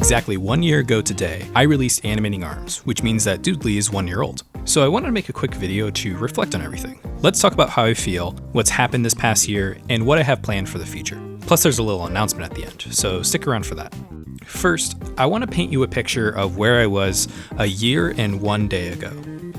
Exactly 1 year ago today, I released Animating Arms, which means that Doodley is 1 year old. So I wanted to make a quick video to reflect on everything. Let's talk about how I feel, what's happened this past year, and what I have planned for the future. Plus there's a little announcement at the end, so stick around for that. First, I want to paint you a picture of where I was a year and 1 day ago.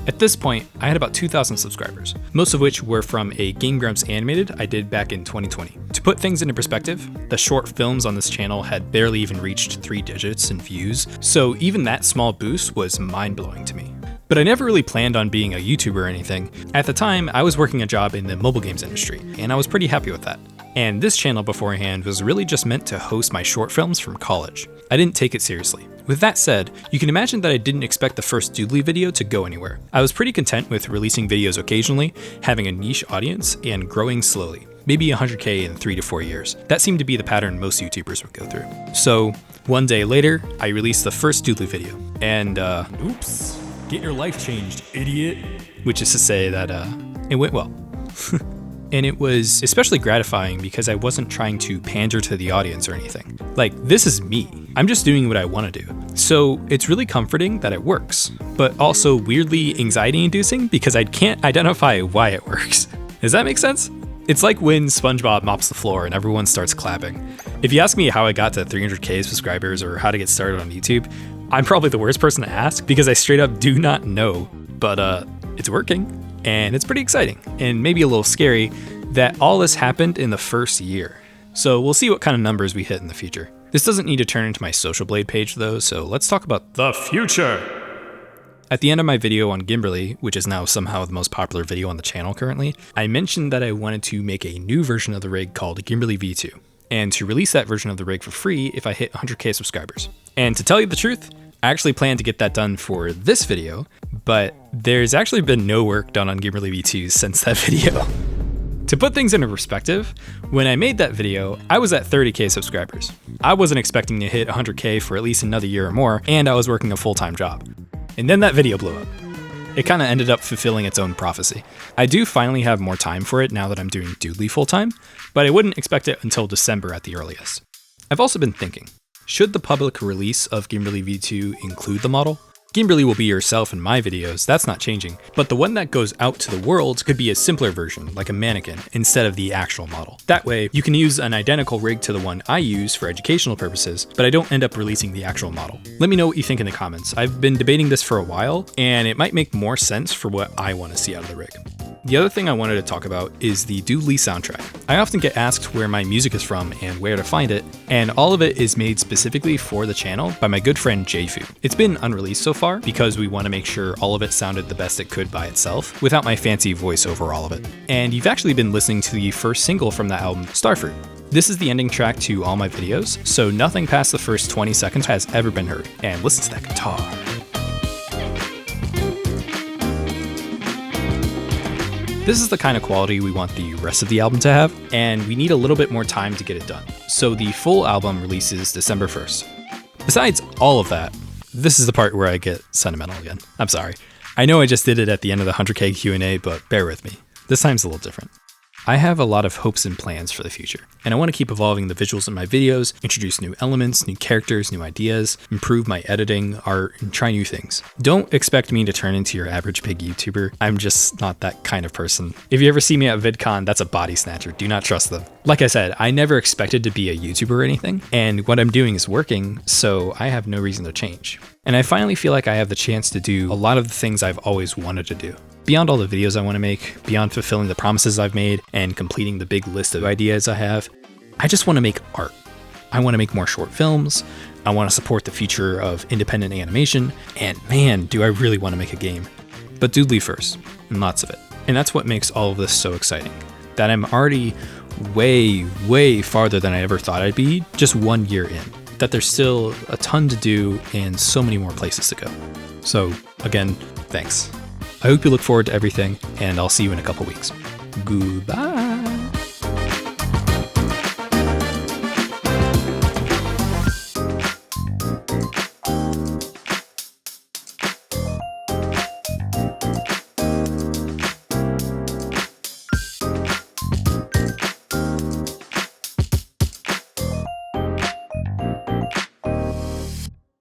At this point, I had about 2,000 subscribers, most of which were from a Game Grumps animated I did back in 2020. To put things into perspective, the short films on this channel had barely even reached 3 digits in views, so even that small boost was mind-blowing to me. But I never really planned on being a YouTuber or anything. At the time, I was working a job in the mobile games industry, and I was pretty happy with that. And this channel beforehand was really just meant to host my short films from college. I didn't take it seriously. With that said, you can imagine that I didn't expect the first Doodley video to go anywhere. I was pretty content with releasing videos occasionally, having a niche audience, and growing slowly. Maybe 100K in 3 to 4 years. That seemed to be the pattern most YouTubers would go through. So, 1 day later, I released the first Doodley video. And, oops, get your life changed, idiot. Which is to say that, it went well. And it was especially gratifying because I wasn't trying to pander to the audience or anything. Like, this is me. I'm just doing what I want to do. So it's really comforting that it works, but also weirdly anxiety-inducing because I can't identify why it works. Does that make sense? It's like when SpongeBob mops the floor and everyone starts clapping. If you ask me how I got to 300K subscribers or how to get started on YouTube, I'm probably the worst person to ask because I straight up do not know, but it's working. And it's pretty exciting, and maybe a little scary, that all this happened in the first year. So we'll see what kind of numbers we hit in the future. This doesn't need to turn into my Social Blade page though, so let's talk about the future. At the end of my video on Gimberly, which is now somehow the most popular video on the channel currently, I mentioned that I wanted to make a new version of the rig called Gimberly V2, and to release that version of the rig for free if I hit 100K subscribers. And to tell you the truth, I actually planned to get that done for this video, but there's actually been no work done on Gimberly V2 since that video. To put things into perspective, when I made that video, I was at 30K subscribers. I wasn't expecting to hit 100K for at least another year or more, and I was working a full-time job. And then that video blew up. It kind of ended up fulfilling its own prophecy. I do finally have more time for it now that I'm doing Doodley full-time, but I wouldn't expect it until December at the earliest. I've also been thinking, should the public release of Gimberly V2 include the model? Gimberly will be yourself in my videos, that's not changing, but the one that goes out to the world could be a simpler version, like a mannequin, instead of the actual model. That way, you can use an identical rig to the one I use for educational purposes, but I don't end up releasing the actual model. Let me know what you think in the comments. I've been debating this for a while, and it might make more sense for what I want to see out of the rig. The other thing I wanted to talk about is the Doodley soundtrack. I often get asked where my music is from and where to find it, and all of it is made specifically for the channel by my good friend Jfu. It's been unreleased so far because we want to make sure all of it sounded the best it could by itself without my fancy voice over all of it. And you've actually been listening to the first single from that album, Starfruit. This is the ending track to all my videos, so nothing past the first 20 seconds has ever been heard. And listen to that guitar. This is the kind of quality we want the rest of the album to have, and we need a little bit more time to get it done. So the full album releases December 1st. Besides all of that, this is the part where I get sentimental again. I'm sorry. I know I just did it at the end of the 100K Q&A, but bear with me. This time's a little different. I have a lot of hopes and plans for the future, and I want to keep evolving the visuals in my videos, introduce new elements, new characters, new ideas, improve my editing, art, and try new things. Don't expect me to turn into your average pig YouTuber. I'm just not that kind of person. If you ever see me at VidCon, that's a body snatcher. Do not trust them. Like I said, I never expected to be a YouTuber or anything, and what I'm doing is working, so I have no reason to change. And I finally feel like I have the chance to do a lot of the things I've always wanted to do. Beyond all the videos I want to make, beyond fulfilling the promises I've made, and completing the big list of ideas I have, I just want to make art. I want to make more short films, I want to support the future of independent animation, and man, do I really want to make a game. But Doodley first, and lots of it. And that's what makes all of this so exciting, that I'm already way farther than I ever thought I'd be just 1 year in. That there's still a ton to do and so many more places to go. So again, thanks. I hope you look forward to everything, and I'll see you in a couple weeks. Goodbye.